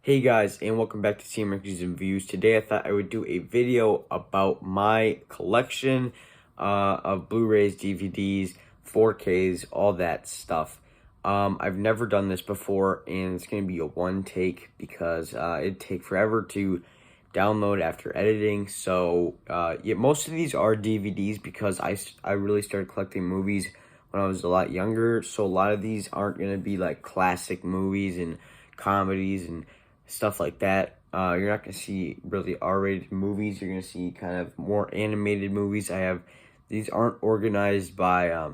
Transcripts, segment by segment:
Hey guys, and welcome back to Team Rankings and Views. Today I thought I would do a video about my collection of Blu-rays, DVDs, 4Ks, all that stuff. I've never done this before, and it's going to be a one take because it'd take forever to download after editing. So yeah, most of these are DVDs because I really started collecting movies when I was a lot younger. So a lot of these aren't going to be like classic movies and comedies and stuff like that. You're not going to see really R-rated movies. You're going to see kind of more animated movies. These aren't organized by,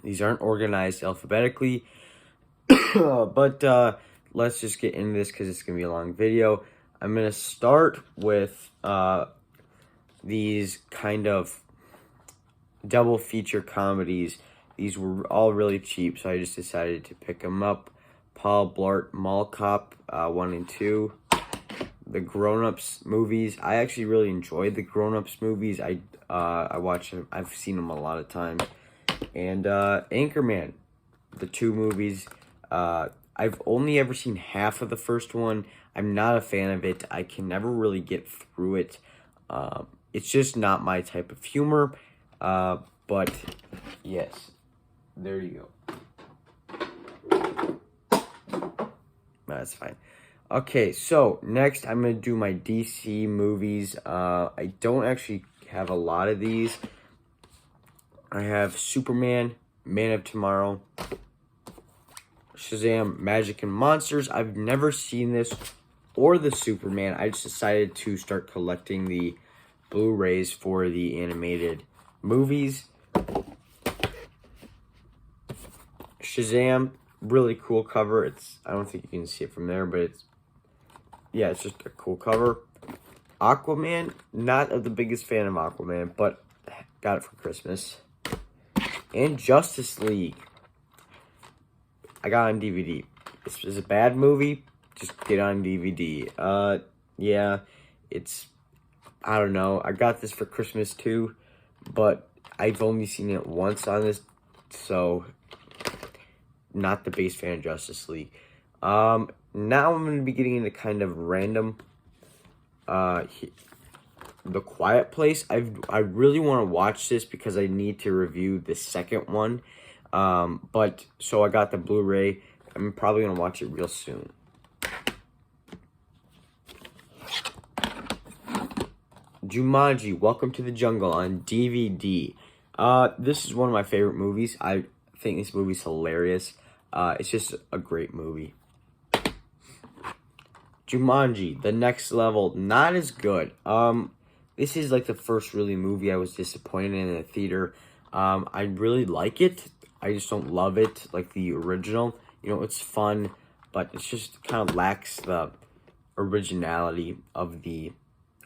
these aren't organized alphabetically. But let's just get into this because it's going to be a long video. I'm going to start with these kind of double feature comedies. These were all really cheap, so I just decided to pick them up. Paul Blart Mall Cop 1 and 2. The Grown Ups movies. I actually really enjoyed the Grown Ups movies. I watch them. I've seen them a lot of times. And Anchorman, the two movies. I've only ever seen half of the first one. I'm not a fan of it. I can never really get through it. It's just not my type of humor. But yes, there you go. That's fine. Okay, so next I'm going to do my DC movies. I don't actually have a lot of these. I have Superman, Man of Tomorrow, Shazam, Magic and Monsters. I've never seen this or the Superman. I just decided to start collecting the Blu-rays for the animated movies. Shazam. Really cool cover. I don't think you can see it from there, but it's just a cool cover. Aquaman, not the biggest fan of Aquaman, but got it for Christmas. And Justice League, I got on DVD. This is a bad movie, just get on DVD. Yeah, I don't know. I got this for Christmas too, but I've only seen it once on this, so not the biggest fan of Justice League. Now I'm going to be getting into kind of random. The Quiet Place. I really want to watch this because I need to review the second one. So I got the Blu-ray. I'm probably going to watch it real soon. Jumanji, Welcome to the Jungle on DVD. This is one of my favorite movies. I think this movie's hilarious. It's just a great movie. Jumanji, The Next Level, not as good. This is like the first really movie I was disappointed in the theater. I really like it. I just don't love it like the original. You know, it's fun, but it's just kind of lacks the originality of the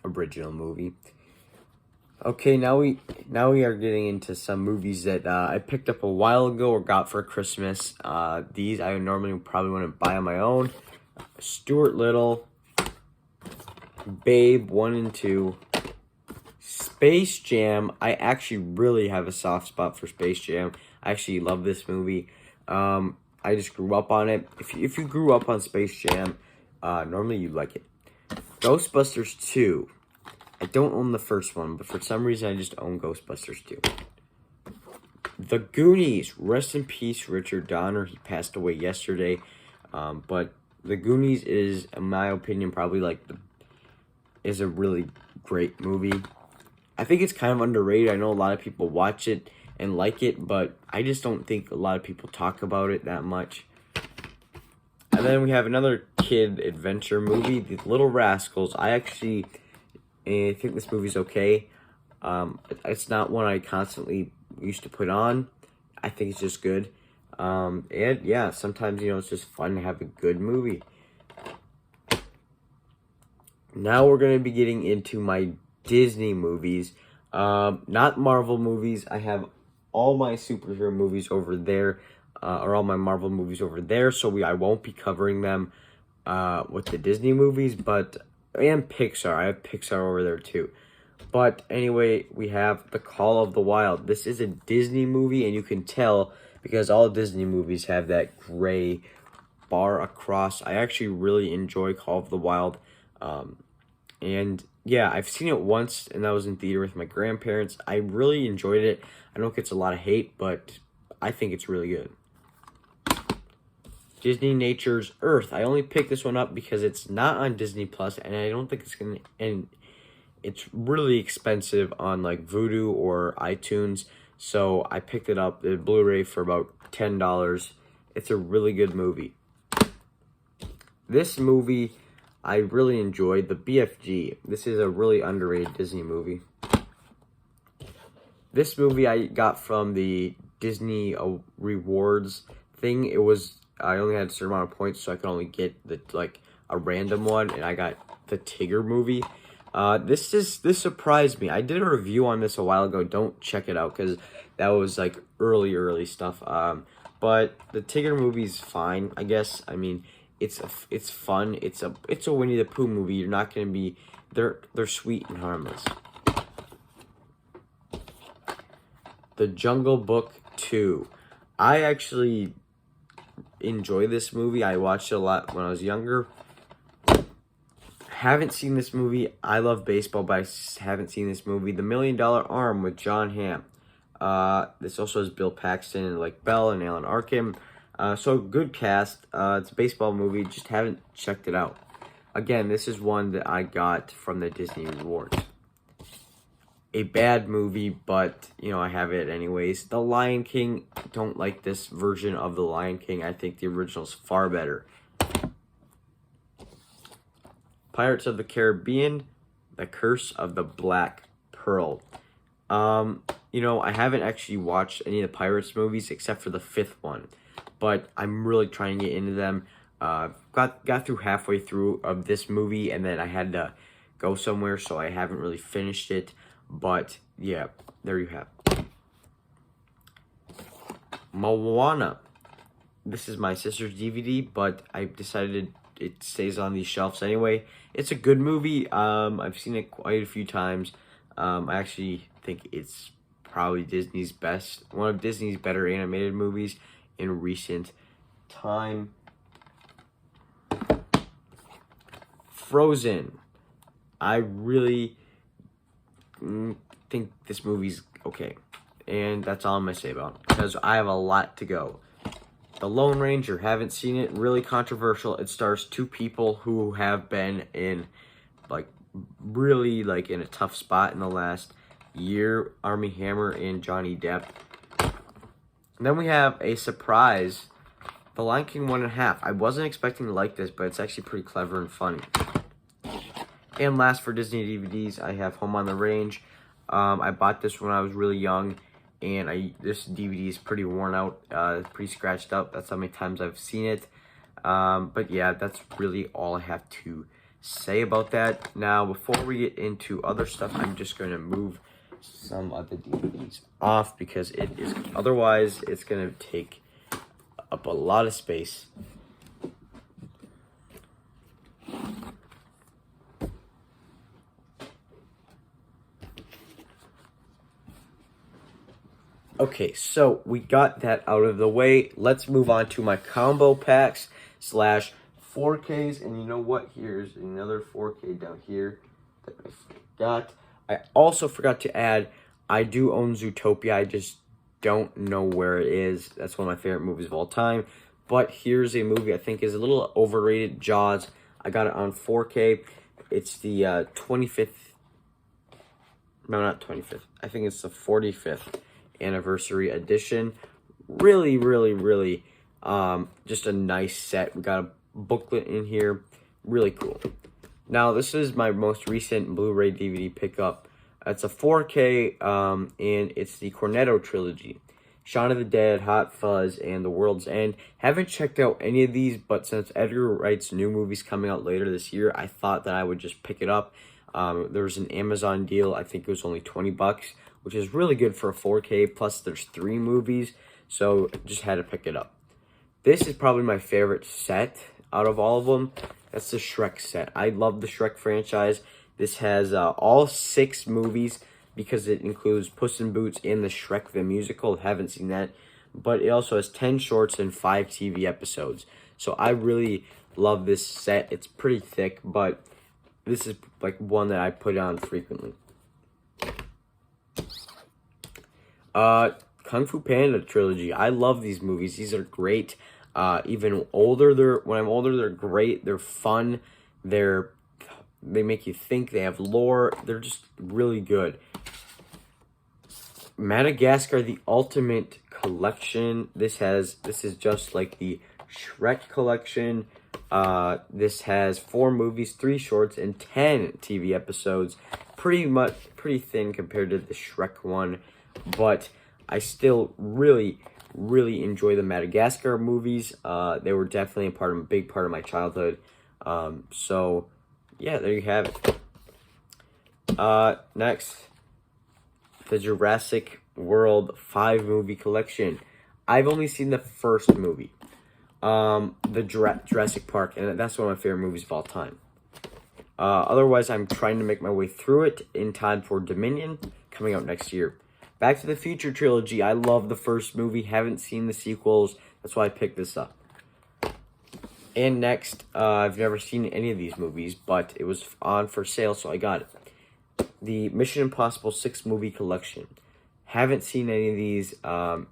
original movie. Okay, now we are getting into some movies that I picked up a while ago or got for Christmas. These I normally probably wouldn't buy on my own. Stuart Little, Babe 1 and 2, Space Jam. I actually really have a soft spot for Space Jam. I actually love this movie. I just grew up on it. If you grew up on Space Jam, normally you like it. Ghostbusters 2. I don't own the first one, but for some reason I just own Ghostbusters 2. The Goonies. Rest in peace, Richard Donner. He passed away yesterday. But The Goonies is, in my opinion, probably is a really great movie. I think it's kind of underrated. I know a lot of people watch it and like it, but I just don't think a lot of people talk about it that much. And then we have another kid adventure movie, The Little Rascals. I think this movie's okay. It's not one I constantly used to put on. I think it's just good. And yeah, sometimes, it's just fun to have a good movie. Now we're going to be getting into my Disney movies. Not Marvel movies. I have all my superhero movies over there, or all my Marvel movies over there, so I won't be covering them with the Disney movies, and Pixar. I have Pixar over there too. But anyway, we have The Call of the Wild. This is a Disney movie, and you can tell because all Disney movies have that gray bar across. I actually really enjoy Call of the Wild. And yeah, I've seen it once, and that was in theater with my grandparents. I really enjoyed it. I know it gets a lot of hate, but I think it's really good. Disney Nature's Earth. I only picked this one up because it's not on Disney Plus, and I don't think it's gonna. And it's really expensive on like Vudu or iTunes, so I picked it up the Blu-ray for about $10. It's a really good movie. This movie I really enjoyed, the BFG. This is a really underrated Disney movie. This movie I got from the Disney rewards thing. I only had a certain amount of points, so I could only get a random one, and I got the Tigger movie. This surprised me. I did a review on this a while ago. Don't check it out because that was like early stuff. But the Tigger movie's fine, I guess. I mean, it's fun. It's a Winnie the Pooh movie. You're not gonna be they're sweet and harmless. The Jungle Book 2. I actually enjoy this movie. I watched it a lot when I was younger. Haven't seen this movie. I love baseball, but I haven't seen this movie. The $1 Million Arm with John Hamm. This also has Bill Paxton and like Bell and Alan Arkin. So good cast. It's a baseball movie. Just haven't checked it out. Again, this is one that I got from the Disney Rewards. A bad movie, but I have it anyways. The Lion King. Don't like this version of The Lion King. I think the original's far better. Pirates of the Caribbean, The Curse of the Black Pearl. I haven't actually watched any of the Pirates movies except for the 5th one, but I'm really trying to get into them. Got through halfway through of this movie, and then I had to go somewhere, so I haven't really finished it. But yeah, there you have it. Moana. This is my sister's DVD, but I decided it stays on these shelves anyway. It's a good movie. I've seen it quite a few times. I actually think it's probably one of Disney's better animated movies in recent time. Frozen. I really think this movie's okay, and that's all I'm gonna say about it because I have a lot to go. The Lone Ranger, haven't seen it. Really controversial. It stars 2 people who have been in really in a tough spot in the last year. Armie Hammer and Johnny Depp. And then we have a surprise, The Lion King 1.5. I wasn't expecting to like this, but it's actually pretty clever and funny. And last for Disney DVDs, I have Home on the Range. I bought this when I was really young, and this DVD is pretty worn out, pretty scratched up. That's how many times I've seen it. But yeah, that's really all I have to say about that. Now, before we get into other stuff, I'm just going to move some of the DVDs off because otherwise it's going to take up a lot of space. Okay, so we got that out of the way. Let's move on to my combo packs / 4Ks. And you know what? Here's another 4K down here that I forgot. I also forgot to add, I do own Zootopia. I just don't know where it is. That's one of my favorite movies of all time. But here's a movie I think is a little overrated, Jaws. I got it on 4K. It's the 25th. No, not 25th. I think it's the 45th. Anniversary edition. Really just a nice set. We got a booklet in here. Really cool. Now this is my most recent Blu-ray DVD pickup. It's a 4K and it's the Cornetto trilogy. Shaun of the Dead, Hot Fuzz, and The World's End. Haven't checked out any of these, but since Edgar Wright's new movie's coming out later this year, I thought that I would just pick it up. There was an Amazon deal. I think it was only $20, which is really good for a 4K. Plus, there's 3 movies, so just had to pick it up. This is probably my favorite set out of all of them. That's the Shrek set. I love the Shrek franchise. This has all 6 movies because it includes Puss in Boots and the Shrek the Musical. Haven't seen that. But it also has 10 shorts and 5 TV episodes. So I really love this set. It's pretty thick, but this is like one that I put on frequently. Kung Fu Panda trilogy. I love these movies. These are great. Even older, when I'm older, they're great. They're fun. They make you think. They have lore. They're just really good. Madagascar, the Ultimate Collection. This is just like the Shrek collection. This has 4 movies, 3 shorts, and 10 TV episodes. Pretty thin compared to the Shrek one, but I still really enjoy the Madagascar movies. They were definitely a big part of my childhood. So yeah, there you have it. Next, the Jurassic World 5 movie collection. I've only seen the first movie, the Jurassic Park, and that's one of my favorite movies of all time. Otherwise, I'm trying to make my way through it in time for Dominion, coming out next year. Back to the Future trilogy. I love the first movie. Haven't seen the sequels. That's why I picked this up. And next, I've never seen any of these movies, but it was on for sale, so I got it. The Mission Impossible 6 movie collection. Haven't seen any of these. I'm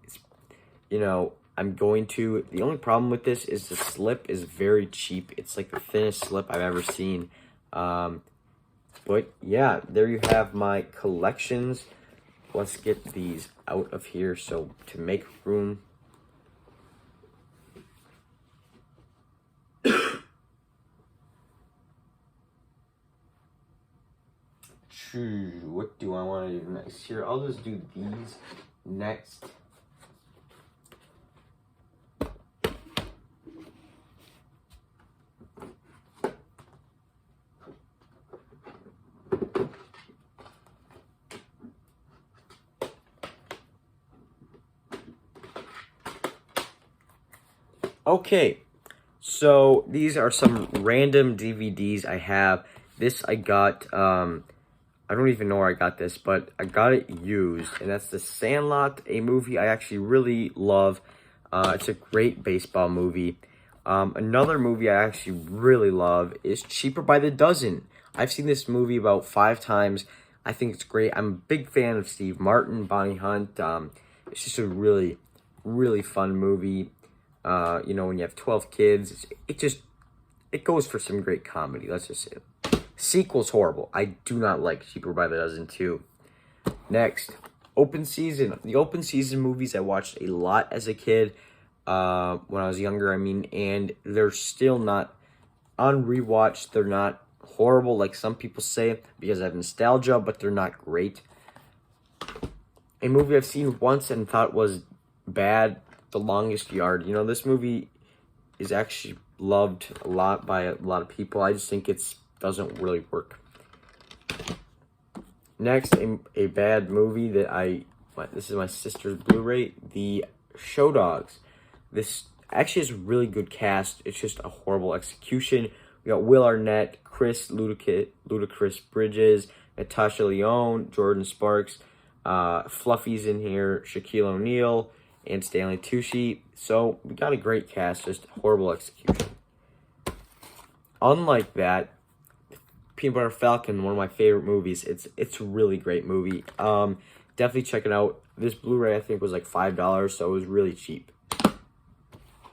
going to. The only problem with this is the slip is very cheap. It's like the thinnest slip I've ever seen. But yeah, there you have my collections. Let's get these out of here so to make room. What do I want to do next here? I'll just do these next. Okay, so these are some random DVDs I have. This I got, I don't even know where I got this, but I got it used, and that's The Sandlot, a movie I actually really love. It's a great baseball movie. Another movie I actually really love is Cheaper by the Dozen. I've seen this movie about 5 times. I think it's great. I'm a big fan of Steve Martin, Bonnie Hunt. It's just a really fun movie. When you have 12 kids, it goes for some great comedy. Let's just say it. Sequel's horrible. I do not like Cheaper by the Dozen 2. Next, Open Season. The Open Season movies I watched a lot as a kid, when I was younger, and they're still not, on rewatch, they're not horrible like some people say because I have nostalgia, but they're not great. A movie I've seen once and thought was bad, The Longest Yard. This movie is actually loved a lot by a lot of people. I just think it doesn't really work. Next, a bad movie that this is my sister's Blu-ray, The Show Dogs. This actually has a really good cast. It's just a horrible execution. We got Will Arnett, Chris Ludacris Bridges, Natasha Lyonne, Jordan Sparks, Fluffy's in here, Shaquille O'Neal, and Stanley Tucci. So we got a great cast, just horrible execution. Unlike that, Peanut Butter Falcon, one of my favorite movies. It's a really great movie. Definitely check it out. This Blu-ray I think was like $5, so it was really cheap.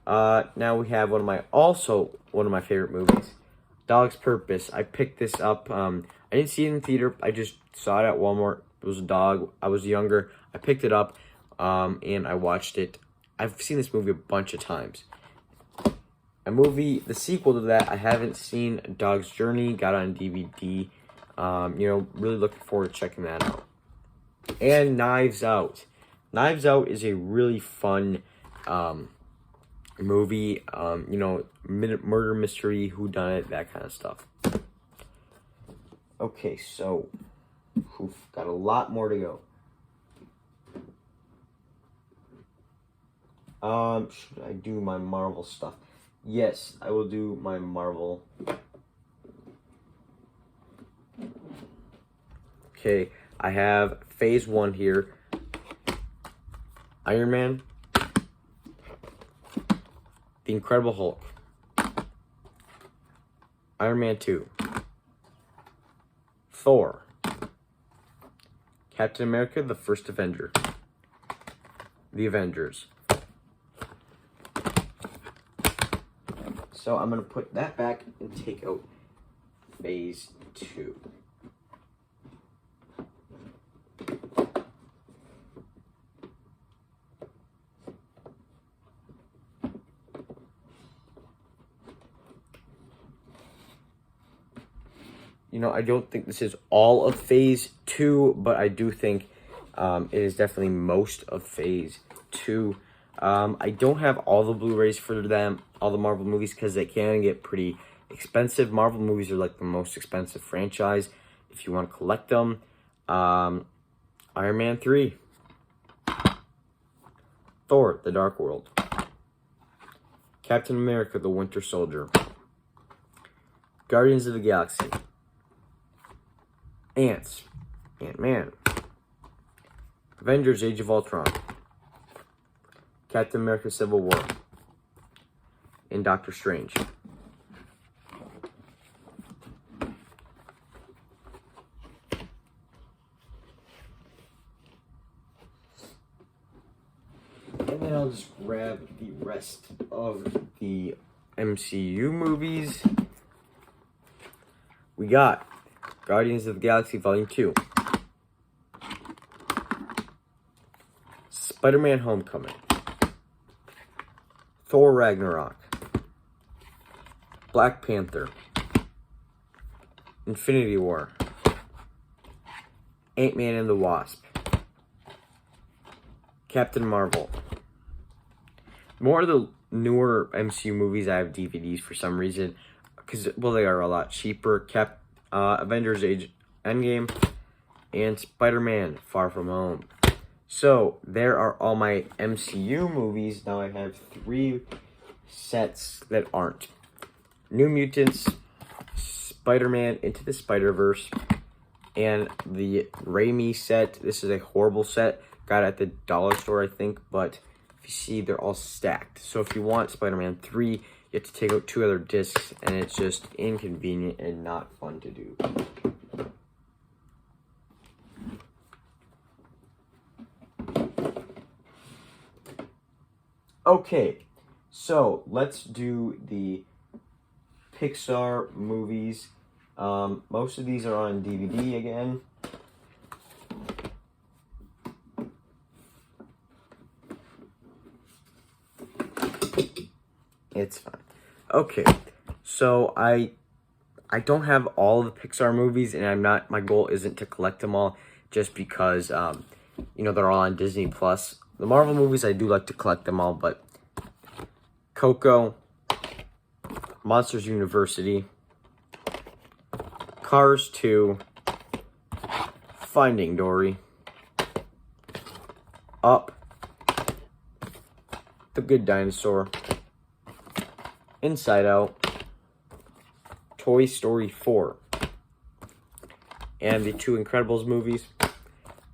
Now we have one of my favorite movies, Dog's Purpose. I picked this up. I didn't see it in theater. I just saw it at Walmart. It was a dog. I was younger. I picked it up. And I watched it. I've seen this movie a bunch of times. The sequel to that, I haven't seen. Dog's Journey, got on DVD. Really looking forward to checking that out. And Knives Out. Knives Out is a really fun movie. Murder mystery, whodunit, that kind of stuff. Okay, so got a lot more to go. Should I do my Marvel stuff? Yes, I will do my Marvel. Okay, I have Phase 1 here. Iron Man. The Incredible Hulk. Iron Man 2, Thor, Captain America, the First Avenger, The Avengers. So I'm going to put that back and take out Phase 2. You know, I don't think this is all of Phase 2, but I do think it is definitely most of Phase 2. I don't have all the Blu-rays for them, all the Marvel movies, because they can get pretty expensive. Marvel movies are like the most expensive franchise if you want to collect them. Iron Man 3. Thor, The Dark World. Captain America, The Winter Soldier. Guardians of the Galaxy. Ant-Man. Avengers, Age of Ultron. Captain America, Civil War. And Doctor Strange. And then I'll just grab the rest of the MCU movies. We got Guardians of the Galaxy Volume 2. Spider-Man Homecoming. Thor Ragnarok. Black Panther. Infinity War. Ant-Man and the Wasp. Captain Marvel. More of the newer MCU movies I have DVDs for some reason, because, well, they are a lot cheaper. Avengers Age Endgame and Spider-Man Far From Home. So there are all my MCU movies. Now I have 3 sets that aren't. New Mutants, Spider-Man Into the Spider-Verse, and the Raimi set. This is a horrible set. Got it at the dollar store, I think, but if you see, they're all stacked. So if you want Spider-Man 3, you have to take out 2 other discs, and it's just inconvenient and not fun to do. Okay, so let's do the Pixar movies. Most of these are on DVD again. It's fine. Okay, so I don't have all the Pixar movies, and my goal isn't to collect them all just because, you know, they're all on Disney Plus. The Marvel movies, I do like to collect them all, but Coco, Monsters University, Cars 2, Finding Dory, Up, The Good Dinosaur, Inside Out, Toy Story 4, and the 2 Incredibles movies.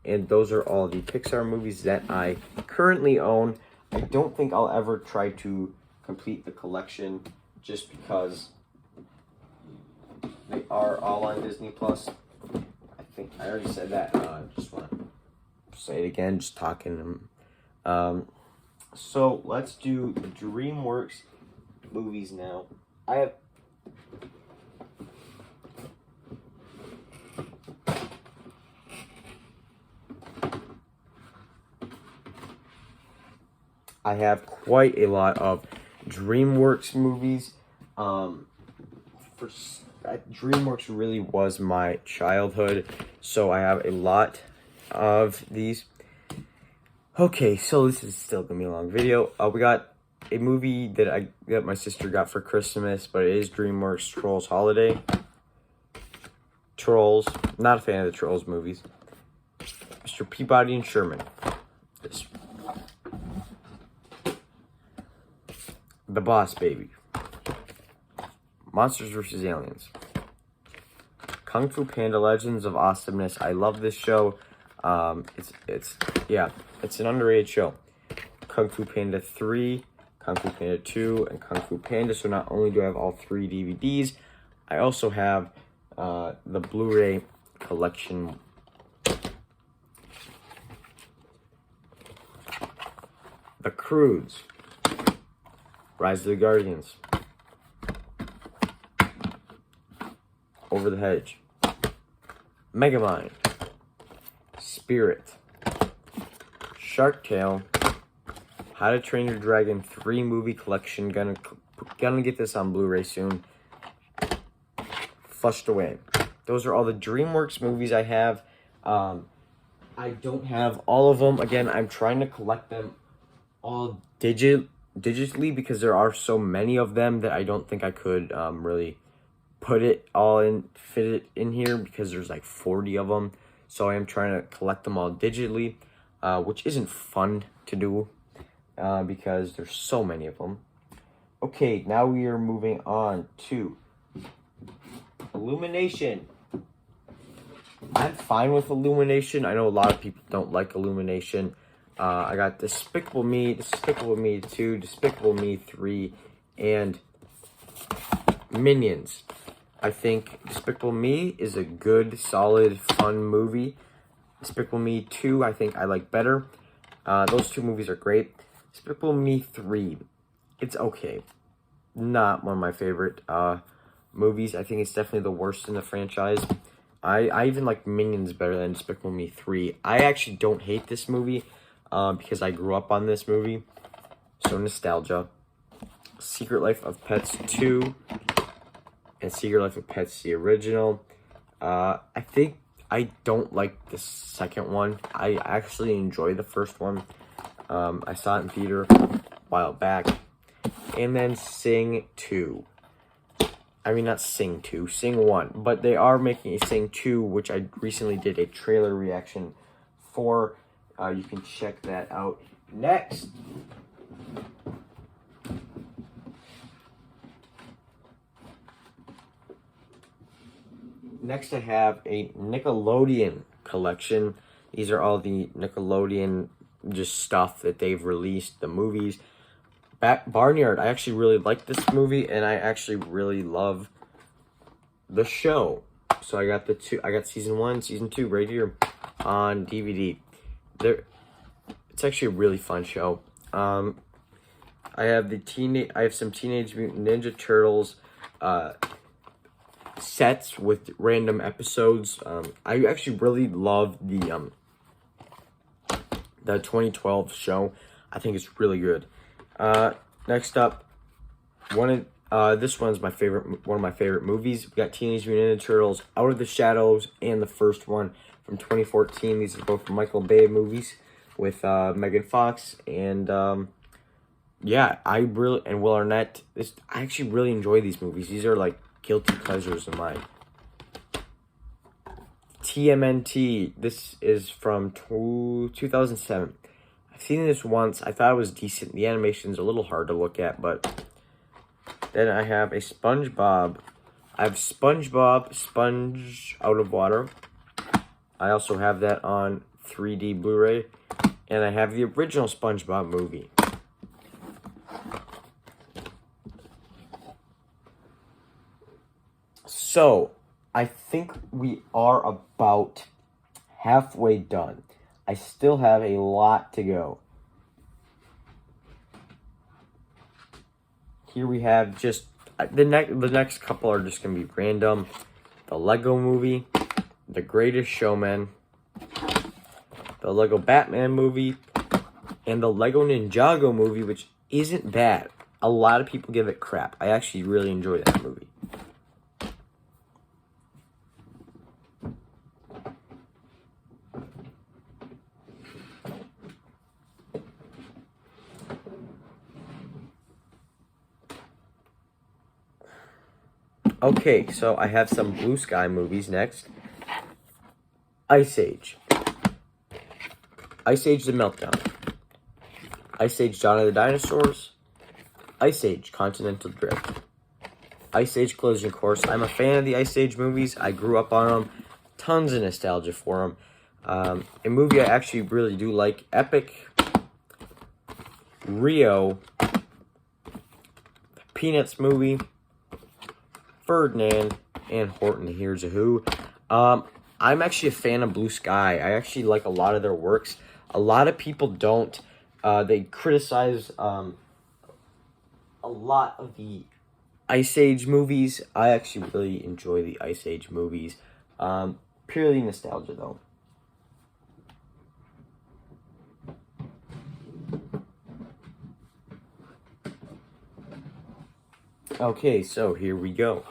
And those are all the Pixar movies that I currently own. I don't think I'll ever try to complete the collection just because they are all on Disney Plus. I think I already said that. I just want to say it again, just talking. So let's do the DreamWorks movies now. I have quite a lot of DreamWorks movies. DreamWorks really was my childhood, so I have a lot of these. Okay, so this is still gonna be a long video. We got a movie that my sister got for Christmas, but it is DreamWorks Trolls Holiday. Trolls, not a fan of the Trolls movies. Mr. Peabody and Sherman. This. The Boss Baby. Monsters vs. Aliens. Kung Fu Panda Legends of Awesomeness. I love this show. It's an underrated show. Kung Fu Panda 3, Kung Fu Panda 2, and Kung Fu Panda. So not only do I have all 3 DVDs, I also have the Blu-ray collection. The Croods, Rise of the Guardians, Over the Hedge, Megamind, Spirit, Shark Tale, How to Train Your Dragon 3 movie collection. Gonna get this on Blu-ray soon. Flushed Away. Those are all the DreamWorks movies I have. I don't have all of them. Again, I'm trying to collect them all digitally because there are so many of them that I don't think I could really put it all in, fit it in here, because there's like 40 of them. So I am trying to collect them all digitally, which isn't fun to do because there's so many of them. Okay, now we are moving on to Illumination. I'm fine with Illumination. I know a lot of people don't like Illumination. I got Despicable Me, Despicable Me 2, Despicable Me 3, and Minions. I think Despicable Me is a good, solid, fun movie. Despicable Me 2, I think I like better. Those two movies are great. Despicable Me 3, it's okay. Not one of my favorite movies. I think it's definitely the worst in the franchise. I even like Minions better than Despicable Me 3. I actually don't hate this movie because I grew up on this movie. So nostalgia. Secret Life of Pets 2 and Secret Life of Pets, the original. I think I don't like the second one. I actually enjoy the first one. I saw it in theater a while back. And then Sing 2. I mean, not Sing 2, Sing 1. But they are making a Sing 2, which I recently did a trailer reaction for. You can check that out. Next. Next, I have a Nickelodeon collection. These are all the Nickelodeon just stuff that they've released, the movies. Barnyard, I actually really like this movie, and I actually really love the show. So I got season 1, season 2 right here on DVD. It's actually a really fun show. I have some Teenage Mutant Ninja Turtles sets with random episodes. I actually really love the 2012 show. I think it's really good. Next up, this one's one of my favorite movies. We got Teenage Mutant Ninja Turtles, Out of the Shadows, and the first one from 2014. These are both Michael Bay movies with Megan Fox and yeah, and Will Arnett. I actually really enjoy these movies. These are like guilty pleasures of mine. TMNT. This is from 2007. I've seen this once. I thought it was decent. The animation's a little hard to look at, but then I have a SpongeBob. I have SpongeBob, Sponge Out of Water. I also have that on 3D Blu-ray. And I have the original SpongeBob movie. So, I think we are about halfway done. I still have a lot to go. Here we have just the next couple are just gonna be random. The Lego Movie, The Greatest Showman, the Lego Batman movie, and the Lego Ninjago movie, which isn't bad. A lot of people give it crap. I actually really enjoy that movie. Okay, so I have some Blue Sky movies next. Ice Age. Ice Age: The Meltdown. Ice Age: Dawn of the Dinosaurs. Ice Age: Continental Drift. Ice Age: Collision Course. I'm a fan of the Ice Age movies. I grew up on them. Tons of nostalgia for them. A movie I actually really do like, Epic, Rio, Peanuts movie, Ferdinand and Horton Hears a Who. I'm actually a fan of Blue Sky. I actually like a lot of their works. A lot of people don't. They criticize a lot of the Ice Age movies. I actually really enjoy the Ice Age movies. Purely nostalgia, though. Okay, so here we go.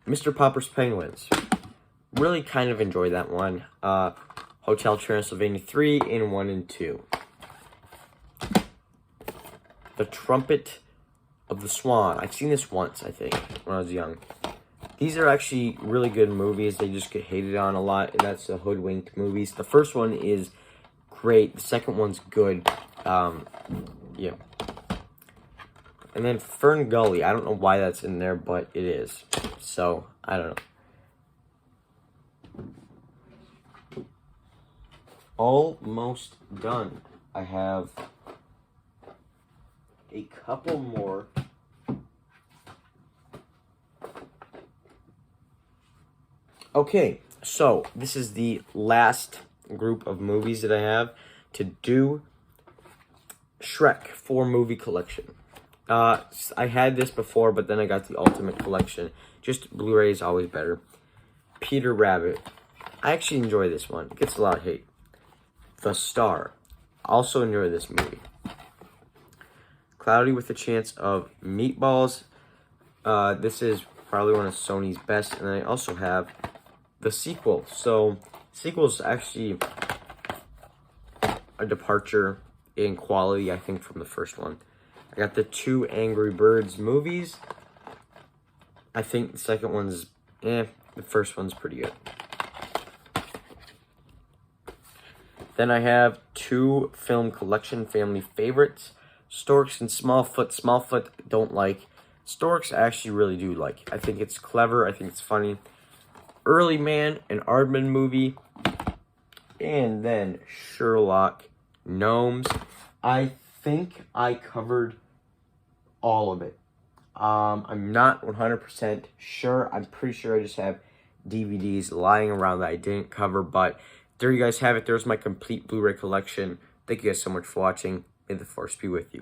Mr. Popper's Penguins. Really kind of enjoyed that one. Hotel Transylvania 3 and 1 and 2. The Trumpet of the Swan. I've seen this once, I think, when I was young. These are actually really good movies. They just get hated on a lot, and that's the Hoodwinked movies. The first one is great. The second one's good. Yeah. And then Fern Gully. I don't know why that's in there, but it is. So, I don't know. Almost done. I have a couple more. Okay, so this is the last group of movies that I have to do. Shrek 4-movie collection. I had this before, but then I got the Ultimate Collection. Just Blu-ray is always better. Peter Rabbit. I actually enjoy this one. It gets a lot of hate. The Star. Also enjoy this movie. Cloudy with a Chance of Meatballs. This is probably one of Sony's best. And then I also have the sequel. So, sequel is actually a departure in quality, I think, from the first one. I got the 2 Angry Birds movies. I think the second one's the first one's pretty good. Then I have 2 film collection family favorites. Storks and Smallfoot. Smallfoot don't like. Storks I actually really do like. I think it's clever. I think it's funny. Early Man, an Aardman movie. And then Sherlock Gnomes. I think I covered all of it. I'm not 100% sure. I'm pretty sure I just have DVDs lying around that I didn't cover, but there you guys have it. There's my complete Blu-ray collection. Thank you guys so much for watching. May the Force be with you.